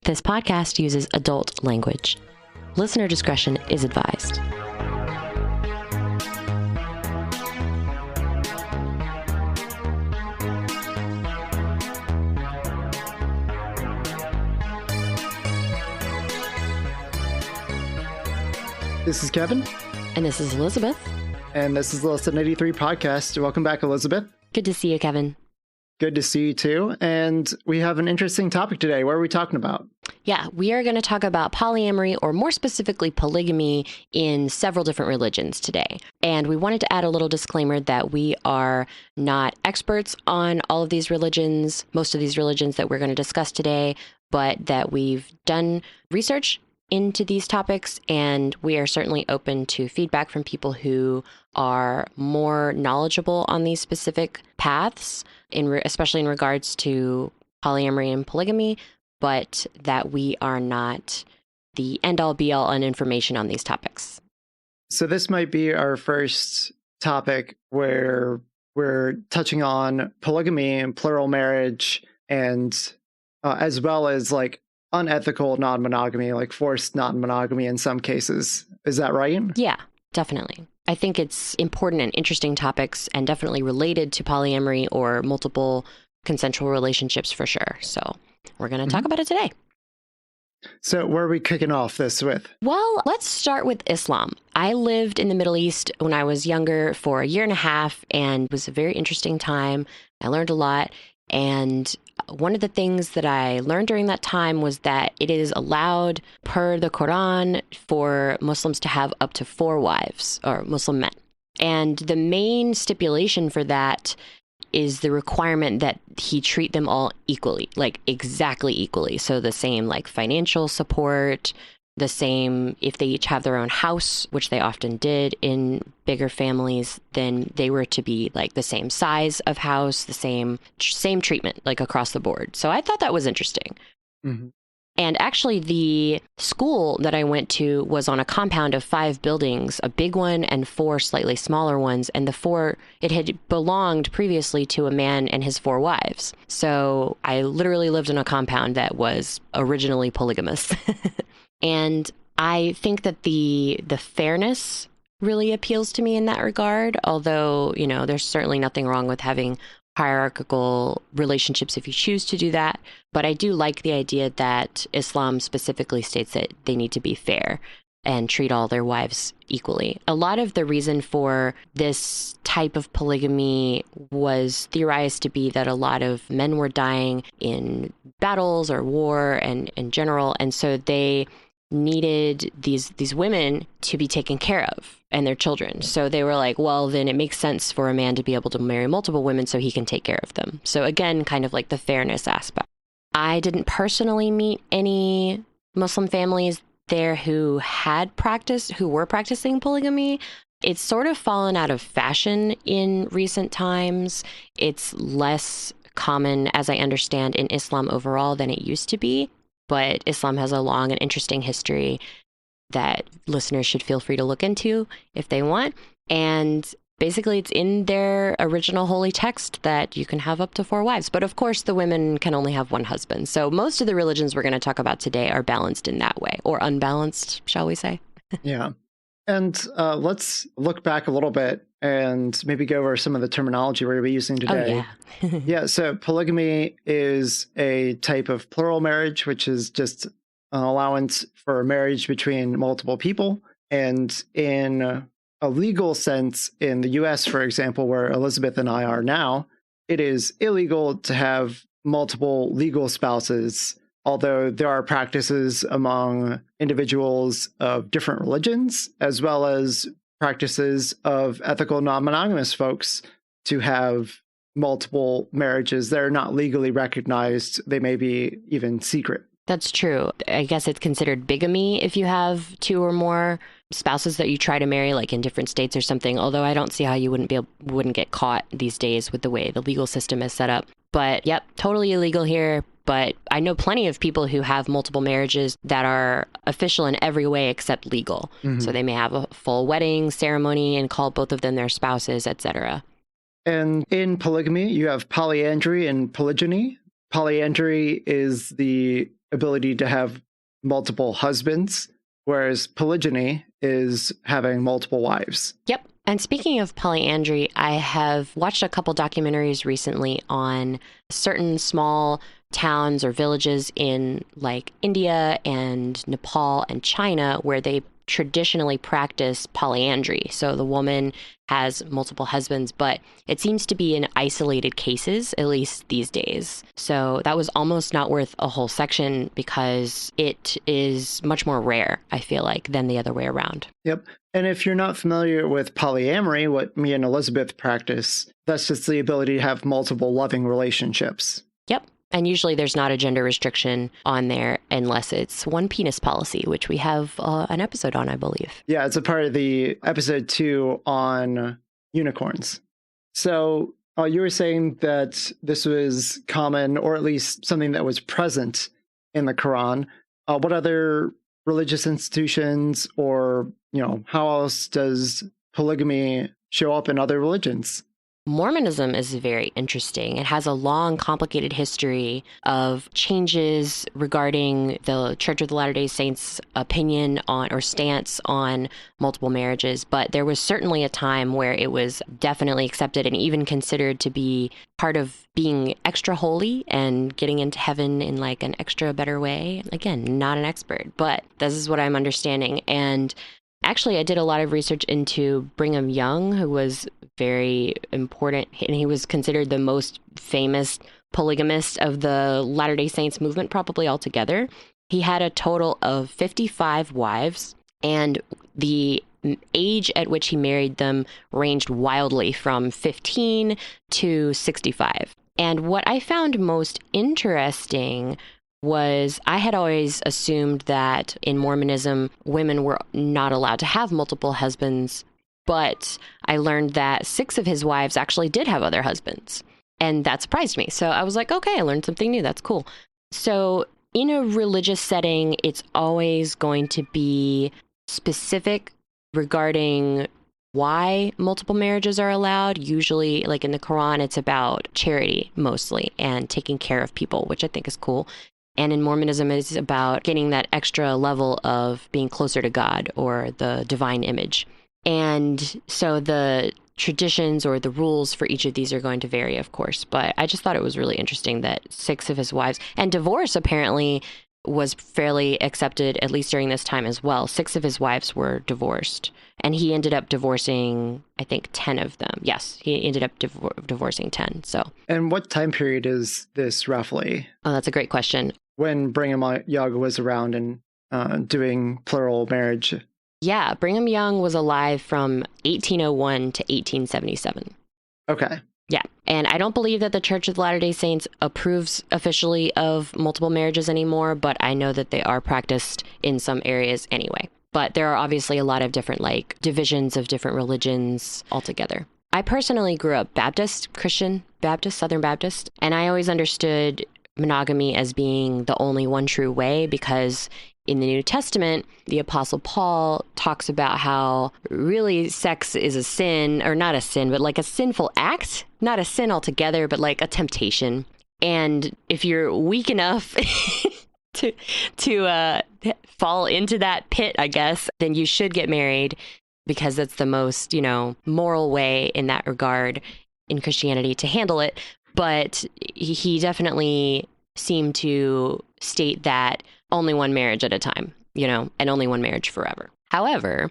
This podcast uses adult language. Listener discretion is advised. This is Kevin. And this is Elisabeth. And this is the LessThan83 Podcast. Welcome back, Elisabeth. Good to see you, Kevin. Good to see you too. And we have an interesting topic today. What are we talking about? Yeah, we are going to talk about polyamory, or more specifically polygamy, in several different religions today. And we wanted to add a little disclaimer that we are not experts on all of these religions, most of these religions that we're going to discuss today, but that we've done research into these topics, and we are certainly open to feedback from people who are more knowledgeable on these specific paths, especially in regards to polyamory and polygamy, but that we are not the end-all be-all on information on these topics. So this might be our first topic where we're touching on polygamy and plural marriage, and as well as like unethical non-monogamy, like forced non-monogamy in some cases. Is that right? Yeah, definitely. I think it's important and interesting topics, and definitely related to polyamory or multiple consensual relationships for sure. So we're going to talk about it today. So where are we kicking off this with? Well, let's start with Islam. I lived in the Middle East when I was younger for a year and a half, and it was a very interesting time. I learned a lot. And one of the things that I learned during that time was that it is allowed per the Quran for Muslims to have up to 4 wives, or Muslim men. And the main stipulation for that is the requirement that he treat them all equally, like exactly equally. So the same like financial support, the same if they each have their own house, which they often did in bigger families, then they were to be like the same size of house, the same treatment, like across the board. So I thought that was interesting. Mm-hmm. And actually the school that I went to was on a compound of 5 buildings, a big one and 4 slightly smaller ones. And it had belonged previously to a man and his 4 wives. So I literally lived in a compound that was originally polygamous. And I think that the fairness really appeals to me in that regard, although, there's certainly nothing wrong with having hierarchical relationships if you choose to do that. But I do like the idea that Islam specifically states that they need to be fair and treat all their wives equally. A lot of the reason for this type of polygamy was theorized to be that a lot of men were dying in battles or war and in general, and so they needed these women to be taken care of and their children. So they were like, well, then it makes sense for a man to be able to marry multiple women so he can take care of them. So again, kind of like the fairness aspect. I didn't personally meet any Muslim families there who were practicing polygamy. It's sort of fallen out of fashion in recent times. It's less common, as I understand, in Islam overall than it used to be. But Islam has a long and interesting history that listeners should feel free to look into if they want. And basically, it's in their original holy text that you can have up to 4 wives. But of course, the women can only have 1 husband. So most of the religions we're going to talk about today are balanced in that way, or unbalanced, shall we say? Yeah. And let's look back a little bit and maybe go over some of the terminology we're going to be using today. Oh, yeah. Yeah, so polygamy is a type of plural marriage, which is just an allowance for marriage between multiple people. And in a legal sense, in the US, for example, where Elisabeth and I are now, it is illegal to have multiple legal spouses, although there are practices among individuals of different religions, as well as practices of ethical non-monogamous folks to have multiple marriages that are not legally recognized. They may be even secret. That's true. I guess it's considered bigamy if you have 2 or more spouses that you try to marry, like in different states or something. Although I don't see how you wouldn't get caught these days with the way the legal system is set up. But yep, totally illegal here. But I know plenty of people who have multiple marriages that are official in every way except legal. Mm-hmm. So they may have a full wedding ceremony and call both of them their spouses, etc. And in polygamy, you have polyandry and polygyny. polyandry is the ability to have multiple husbands, whereas polygyny is having multiple wives. Yep. And speaking of polyandry, I have watched a couple documentaries recently on certain small towns or villages in like India and Nepal and China where they traditionally practice polyandry. So the woman has multiple husbands, but it seems to be in isolated cases, at least these days. So that was almost not worth a whole section because it is much more rare, I feel like, than the other way around. Yep. And if you're not familiar with polyamory, what me and Elisabeth practice, that's just the ability to have multiple loving relationships. Yep. And usually there's not a gender restriction on there unless it's one penis policy, which we have an episode on, I believe. Yeah, it's a part of the episode 2 on unicorns. So you were saying that this was common, or at least something that was present in the Quran. What other religious institutions, or how else does polygamy show up in other religions? Mormonism is very interesting. It has a long, complicated history of changes regarding the Church of the Latter-day Saints' opinion on or stance on multiple marriages. But there was certainly a time where it was definitely accepted and even considered to be part of being extra holy and getting into heaven in like an extra better way. Again, not an expert, but this is what I'm understanding. And actually, I did a lot of research into Brigham Young, who was very important, and he was considered the most famous polygamist of the Latter-day Saints movement, probably altogether. He had a total of 55 wives, and the age at which he married them ranged wildly from 15 to 65. And what I found most interesting was I had always assumed that in Mormonism, women were not allowed to have multiple husbands, but I learned that 6 of his wives actually did have other husbands. And that surprised me. So I was like, okay, I learned something new. That's cool. So in a religious setting, it's always going to be specific regarding why multiple marriages are allowed. Usually, like in the Quran, it's about charity mostly and taking care of people, which I think is cool. And in Mormonism, it's about getting that extra level of being closer to God or the divine image. And so the traditions or the rules for each of these are going to vary, of course. But I just thought it was really interesting that 6 of his wives, and divorce apparently was fairly accepted, at least during this time as well. 6 of his wives were divorced. And he ended up divorcing, I think, 10 of them. Yes, he ended up divorcing 10. So. And what time period is this roughly? Oh, that's a great question. When Brigham Young was around and doing plural marriage? Yeah, Brigham Young was alive from 1801 to 1877. Okay. Yeah, and I don't believe that the Church of the Latter-day Saints approves officially of multiple marriages anymore, but I know that they are practiced in some areas anyway. But there are obviously a lot of different like divisions of different religions altogether. I personally grew up Baptist, Christian Baptist, Southern Baptist, and I always understood monogamy as being the only one true way because in the New Testament, the Apostle Paul talks about how really sex is a sin, or not a sin, but like a sinful act, not a sin altogether, but like a temptation. And if you're weak enough to fall into that pit, I guess, then you should get married because that's the most, moral way in that regard in Christianity to handle it. But he definitely seemed to state that only one marriage at a time, and only one marriage forever. However,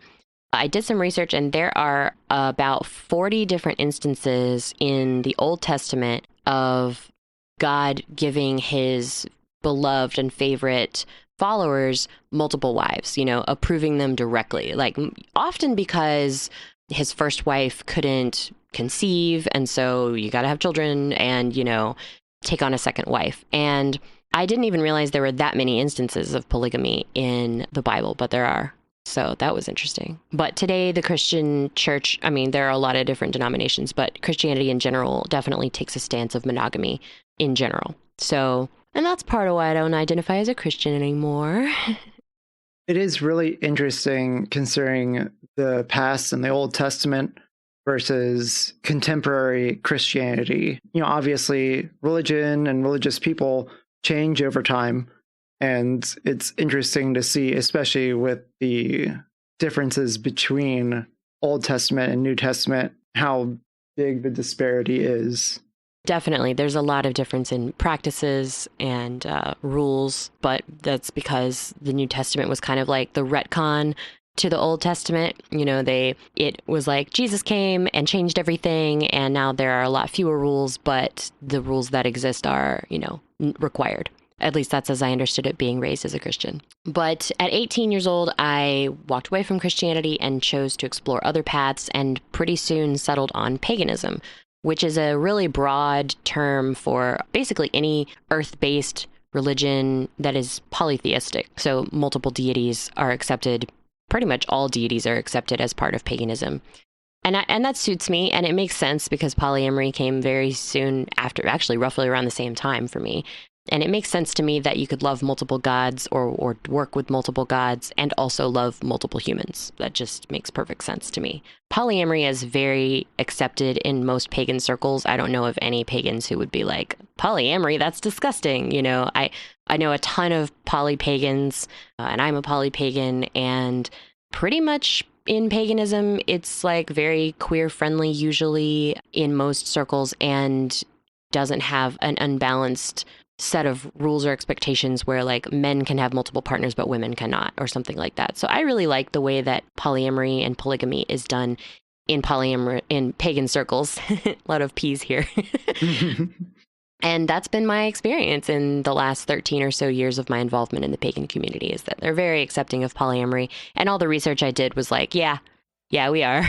I did some research and there are about 40 different instances in the Old Testament of God giving his beloved and favorite followers multiple wives, approving them directly, like often because his first wife couldn't conceive. And so you got to have children and, take on a second wife. And I didn't even realize there were that many instances of polygamy in the Bible, but there are. So that was interesting. But today, the Christian church, there are a lot of different denominations, but Christianity in general definitely takes a stance of monogamy in general. So, and that's part of why I don't identify as a Christian anymore. It is really interesting considering the past and the Old Testament versus contemporary Christianity. Obviously, religion and religious people change over time. And it's interesting to see, especially with the differences between Old Testament and New Testament, how big the disparity is. Definitely. There's a lot of difference in practices and rules, but that's because the New Testament was kind of like the retcon to the Old Testament. It was like Jesus came and changed everything, and now there are a lot fewer rules, but the rules that exist are, required. At least that's as I understood it being raised as a Christian. But at 18 years old, I walked away from Christianity and chose to explore other paths, and pretty soon settled on paganism, which is a really broad term for basically any earth-based religion that is polytheistic. So multiple deities are accepted. Pretty much all deities are accepted as part of paganism. And that suits me, and it makes sense because polyamory came very soon after, actually roughly around the same time for me. And it makes sense to me that you could love multiple gods or work with multiple gods and also love multiple humans. That just makes perfect sense to me. Polyamory is very accepted in most pagan circles. I don't know of any pagans who would be like, polyamory, that's disgusting. I know a ton of polypagans, and I'm a polypagan, and pretty much in paganism, it's like very queer friendly usually in most circles, and doesn't have an unbalanced set of rules or expectations where like men can have multiple partners but women cannot, or something like that. So I really like the way that polyamory and polygamy is done in pagan circles. A lot of P's here. And that's been my experience in the last 13 or so years of my involvement in the pagan community, is that they're very accepting of polyamory. And all the research I did was like, yeah, we are.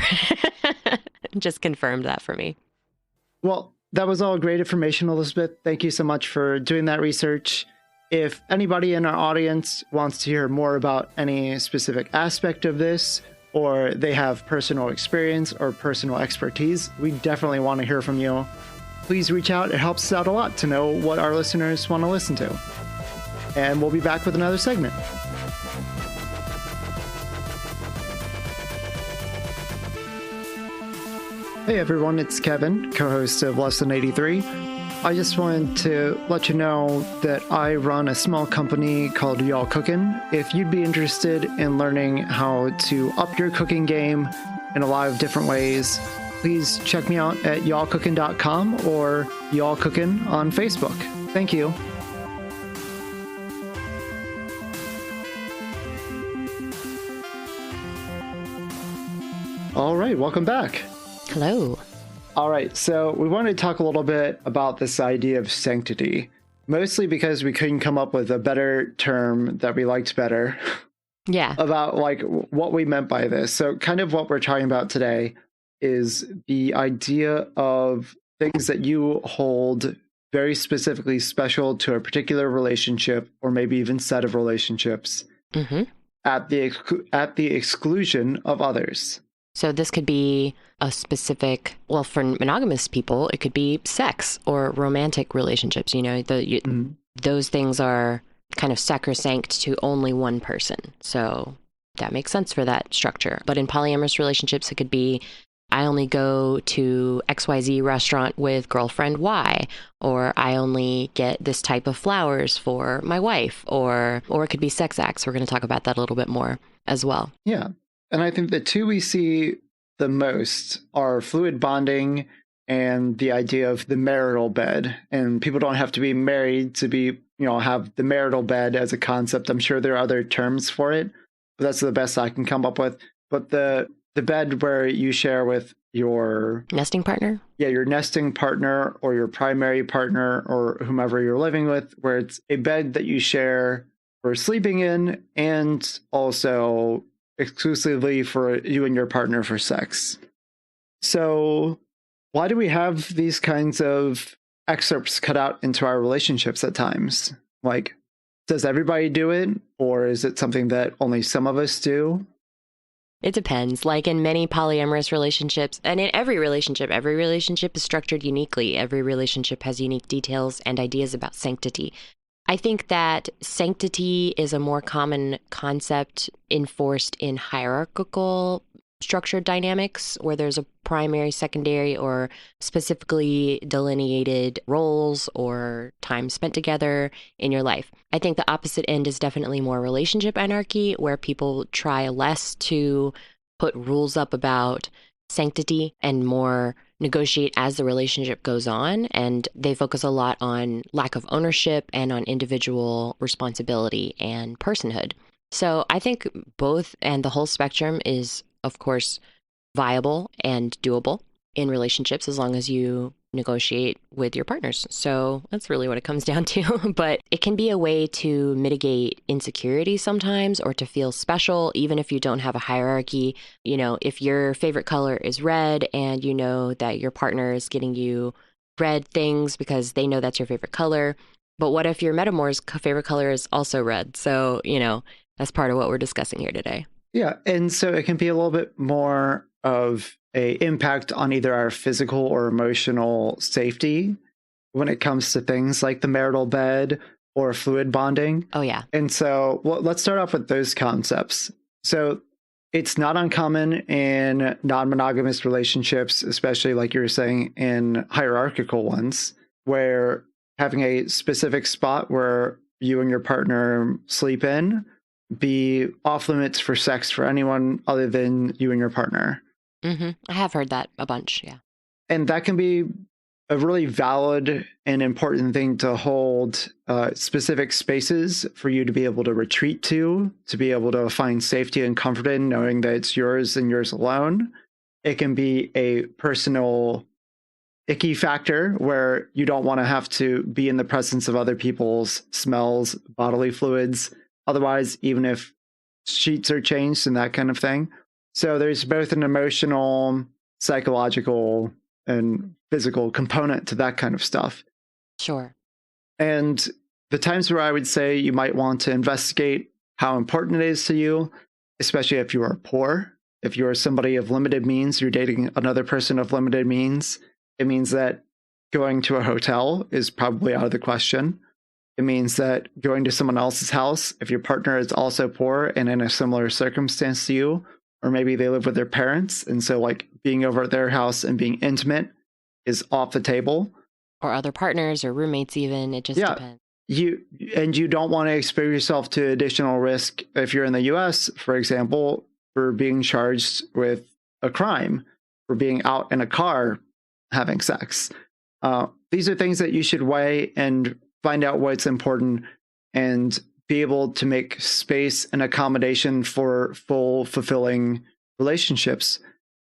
Just confirmed that for me. Well, that was all great information, Elisabeth. Thank you so much for doing that research. If anybody in our audience wants to hear more about any specific aspect of this, or they have personal experience or personal expertise, we definitely want to hear from you. Please reach out. It helps us out a lot to know what our listeners want to listen to. And we'll be back with another segment. Hey everyone, it's Kevin, co-host of LessThan83. I just wanted to let you know that I run a small company called Y'all Cookin'. If you'd be interested in learning how to up your cooking game in a lot of different ways, please check me out at y'allcookin.com or Y'all Cookin' on Facebook. Thank you. All right, welcome back. Hello. All right, so we wanted to talk a little bit about this idea of sanctity, mostly because we couldn't come up with a better term that we liked better. Yeah. About like what we meant by this. So kind of what we're talking about today is the idea of things that you hold very specifically special to a particular relationship, or maybe even set of relationships, at the exclusion of others. So this could be a specific, well, for monogamous people, it could be sex or romantic relationships. Those things are kind of sacrosanct to only one person. So that makes sense for that structure. But in polyamorous relationships, it could be, I only go to XYZ restaurant with girlfriend Y, or I only get this type of flowers for my wife, or it could be sex acts. We're going to talk about that a little bit more as well. Yeah. And I think the two we see the most are fluid bonding and the idea of the marital bed. And people don't have to be married to be, have the marital bed as a concept. I'm sure there are other terms for it, but that's the best I can come up with. But the bed where you share with your nesting partner? Yeah, your nesting partner or your primary partner or whomever you're living with, where it's a bed that you share for sleeping in and also exclusively for you and your partner for sex. So why do we have these kinds of excerpts cut out into our relationships at times? Like, does everybody do it, or is it something that only some of us do? It depends. Like in many polyamorous relationships, and in every relationship is structured uniquely. Every relationship has unique details and ideas about sanctity. I think that sanctity is a more common concept enforced in hierarchical structured dynamics where there's a primary, secondary, or specifically delineated roles or time spent together in your life. I think the opposite end is definitely more relationship anarchy, where people try less to put rules up about sanctity and more negotiate as the relationship goes on. And they focus a lot on lack of ownership and on individual responsibility and personhood. So I think both and the whole spectrum is, of course, viable and doable in relationships as long as you negotiate with your partners. So that's really what it comes down to. But it can be a way to mitigate insecurity sometimes, or to feel special, even if you don't have a hierarchy. You know, if your favorite color is red and you know that your partner is getting you red things because they know that's your favorite color. But what if your metamor's favorite color is also red? So, you know, that's part of what we're discussing here today. Yeah. And so it can be a little bit more of a impact on either our physical or emotional safety when it comes to things like the marital bed or fluid bonding. Oh, yeah. And so let's start off with those concepts. So it's not uncommon in non-monogamous relationships, especially like you were saying in hierarchical ones, where having a specific spot where you and your partner sleep in be off limits for sex for anyone other than you and your partner. Mm-hmm. I have heard that a bunch. Yeah. And that can be a really valid and important thing to hold specific spaces for you to be able to retreat to be able to find safety and comfort in, knowing that it's yours and yours alone. It can be a personal icky factor where you don't want to have to be in the presence of other people's smells, bodily fluids. Otherwise, even if sheets are changed and that kind of thing. So there's both an emotional, psychological, and physical component to that kind of stuff. Sure. And the times where I would say you might want to investigate how important it is to you, especially if you are poor, if you are somebody of limited means, you're dating another person of limited means, it means that going to a hotel is probably out of the question. It means that going to someone else's house, if your partner is also poor and in a similar circumstance to you, or maybe they live with their parents, and so like being over at their house and being intimate is off the table. Or other partners or roommates even, it just depends. You don't want to expose yourself to additional risk if you're in the US, for example, for being charged with a crime, for being out in a car having sex. These are things that you should weigh and find out what's important and be able to make space and accommodation for full, fulfilling relationships,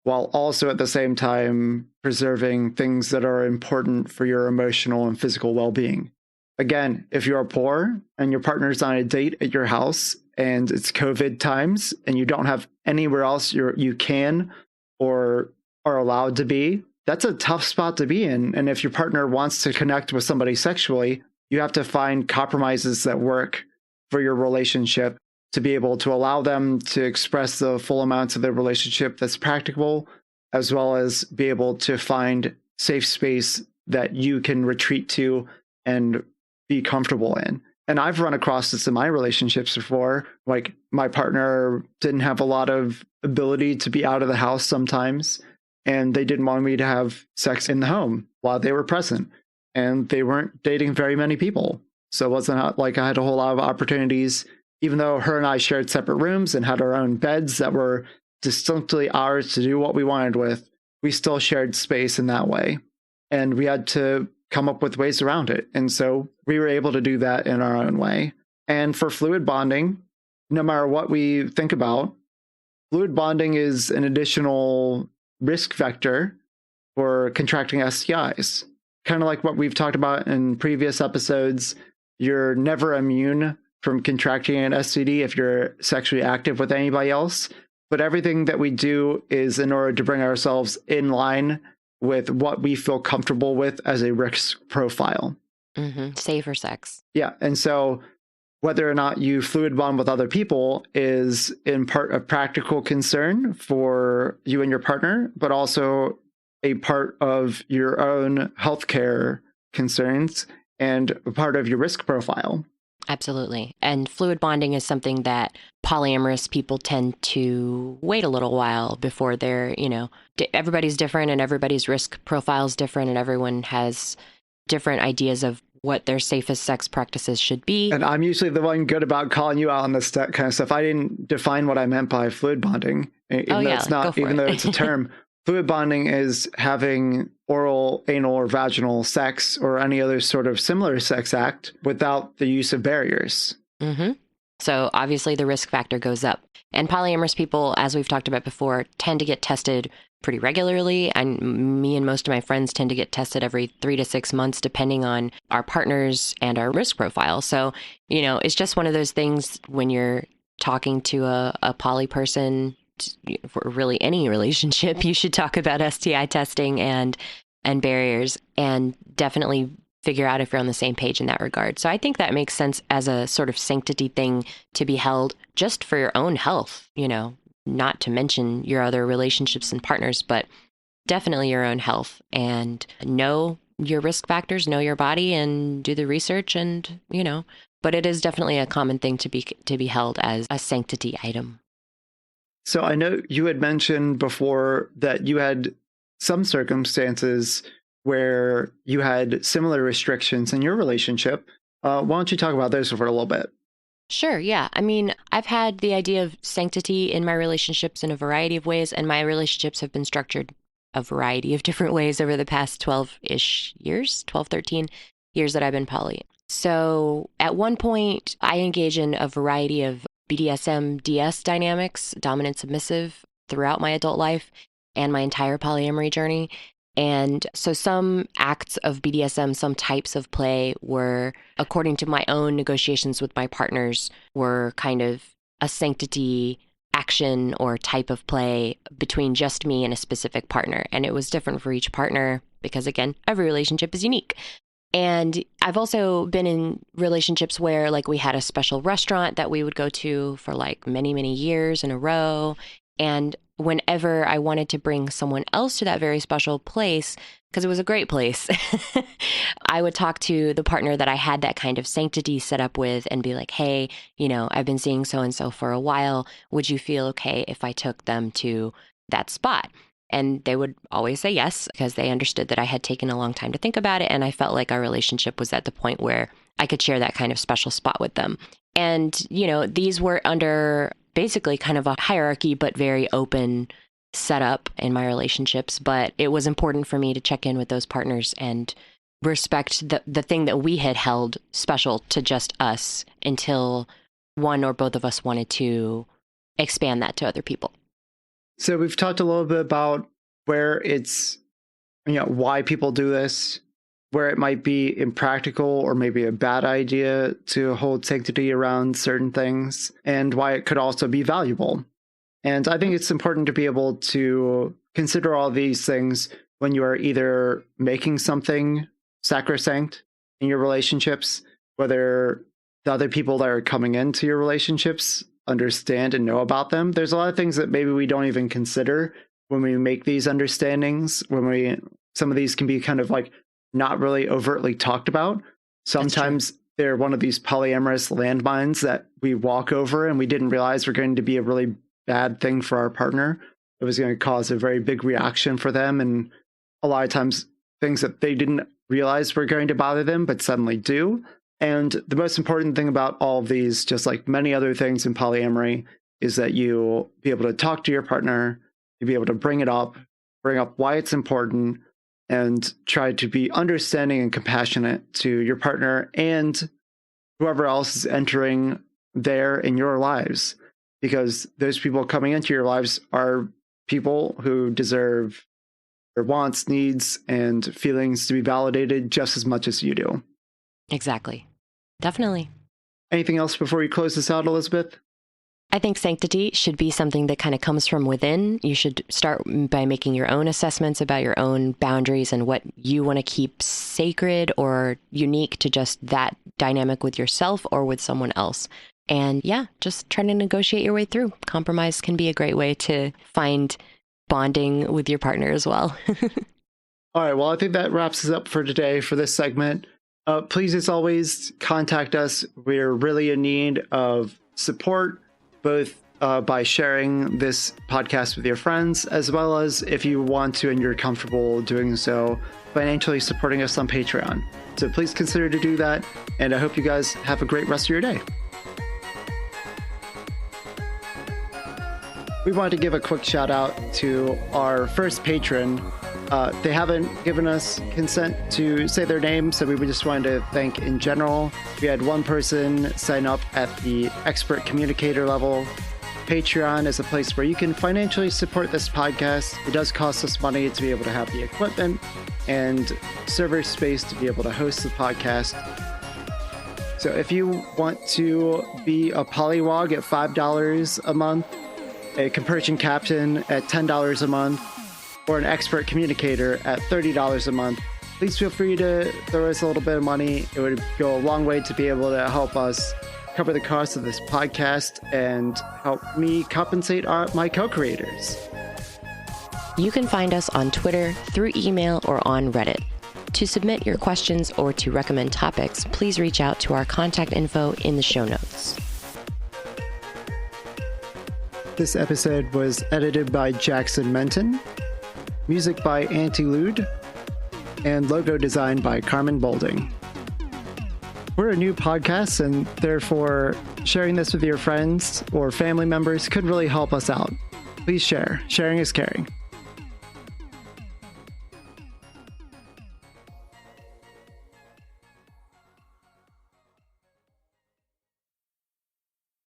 while also at the same time preserving things that are important for your emotional and physical well-being. Again, if you are poor and your partner's on a date at your house and it's COVID times and you don't have anywhere else you can or are allowed to be, that's a tough spot to be in. And if your partner wants to connect with somebody sexually, you have to find compromises that work for your relationship to be able to allow them to express the full amounts of their relationship that's practicable, as well as be able to find safe space that you can retreat to and be comfortable in. And I've run across this in my relationships before. Like my partner didn't have a lot of ability to be out of the house sometimes, and they didn't want me to have sex in the home while they were present. And they weren't dating very many people. So it wasn't like I had a whole lot of opportunities, even though her and I shared separate rooms and had our own beds that were distinctly ours to do what we wanted with. We still shared space in that way. And we had to come up with ways around it. And so we were able to do that in our own way. And for fluid bonding, no matter what we think about, fluid bonding is an additional risk vector for contracting STIs. Kind of like what we've talked about in previous episodes, you're never immune from contracting an STD if you're sexually active with anybody else. But everything that we do is in order to bring ourselves in line with what we feel comfortable with as a risk profile. Mm-hmm. Safer sex. Yeah. And so whether or not you fluid bond with other people is in part a practical concern for you and your partner, but also a part of your own healthcare concerns and a part of your risk profile. Absolutely. And fluid bonding is something that polyamorous people tend to wait a little while before they're, everybody's different and everybody's risk profile is different and everyone has different ideas of what their safest sex practices should be. And I'm usually the one good about calling you out on this kind of stuff. I didn't define what I meant by fluid bonding, even though it's a term. Fluid bonding is having oral, anal, or vaginal sex or any other sort of similar sex act without the use of barriers. Mm-hmm. So obviously the risk factor goes up. And polyamorous people, as we've talked about before, tend to get tested pretty regularly. And me and most of my friends tend to get tested every 3 to 6 months, depending on our partners and our risk profile. So, it's just one of those things when you're talking to a poly person, for really any relationship, you should talk about STI testing and barriers, and definitely figure out if you're on the same page in that regard. So I think that makes sense as a sort of sanctity thing to be held just for your own health, not to mention your other relationships and partners, but definitely your own health, and know your risk factors, know your body, and do the research, and, but it is definitely a common thing to be held as a sanctity item. So I know you had mentioned before that you had some circumstances where you had similar restrictions in your relationship. Why don't you talk about those for a little bit? Sure, yeah. I mean, I've had the idea of sanctity in my relationships in a variety of ways, and my relationships have been structured a variety of different ways over the past 12-ish years, 12, 13 years that I've been poly. So at one point, I engage in a variety of BDSM, DS dynamics, dominant submissive, throughout my adult life and my entire polyamory journey. And so some acts of BDSM, some types of play were, according to my own negotiations with my partners, were kind of a sanctity action or type of play between just me and a specific partner. And it was different for each partner because, again, every relationship is unique. And I've also been in relationships where, like, we had a special restaurant that we would go to for like many, many years in a row. And whenever I wanted to bring someone else to that very special place, because it was a great place, I would talk to the partner that I had that kind of sanctity set up with and be like, hey, I've been seeing so-and-so for a while. Would you feel okay if I took them to that spot? And they would always say yes, because they understood that I had taken a long time to think about it. And I felt like our relationship was at the point where I could share that kind of special spot with them. And, these were under basically kind of a hierarchy, but very open setup in my relationships. But it was important for me to check in with those partners and respect the thing that we had held special to just us until one or both of us wanted to expand that to other people. So we've talked a little bit about where it's, why people do this, where it might be impractical or maybe a bad idea to hold sanctity around certain things, and why it could also be valuable. And I think it's important to be able to consider all these things when you are either making something sacrosanct in your relationships, whether the other people that are coming into your relationships understand and know about them. There's a lot of things that maybe we don't even consider when we make these understandings, some of these can be kind of like not really overtly talked about. Sometimes they're one of these polyamorous landmines that we walk over and we didn't realize were going to be a really bad thing for our partner. It was going to cause a very big reaction for them. And a lot of times things that they didn't realize were going to bother them, but suddenly do. And the most important thing about all of these, just like many other things in polyamory, is that you be able to talk to your partner, you be able to bring up why it's important, and try to be understanding and compassionate to your partner and whoever else is entering there in your lives. Because those people coming into your lives are people who deserve their wants, needs, and feelings to be validated just as much as you do. Exactly. Definitely. Anything else before we close this out, Elisabeth? I think sanctity should be something that kind of comes from within. You should start by making your own assessments about your own boundaries and what you want to keep sacred or unique to just that dynamic with yourself or with someone else. And yeah, just try to negotiate your way through. Compromise can be a great way to find bonding with your partner as well. All right. Well, I think that wraps us up for today for this segment. Please, as always, contact us. We're really in need of support, both by sharing this podcast with your friends, as well as if you want to and you're comfortable doing so, financially supporting us on Patreon. So please consider to do that, and I hope you guys have a great rest of your day. We want to give a quick shout out to our first patron. They haven't given us consent to say their name, so we just wanted to thank in general. We had one person sign up at the expert communicator level. Patreon is a place where you can financially support this podcast. It does cost us money to be able to have the equipment and server space to be able to host the podcast. So if you want to be a polywog at $5 a month, a compersion captain at $10 a month, or an expert communicator at $30 a month, please feel free to throw us a little bit of money. It would go a long way to be able to help us cover the cost of this podcast and help me compensate my co-creators. You can find us on Twitter, through email, or on Reddit. To submit your questions or to recommend topics, please reach out to our contact info in the show notes. This episode was edited by Jackson Menton, music by Antilude, and logo design by Carmen Bolding. We're a new podcast, and therefore sharing this with your friends or family members could really help us out. Please share. Sharing is caring.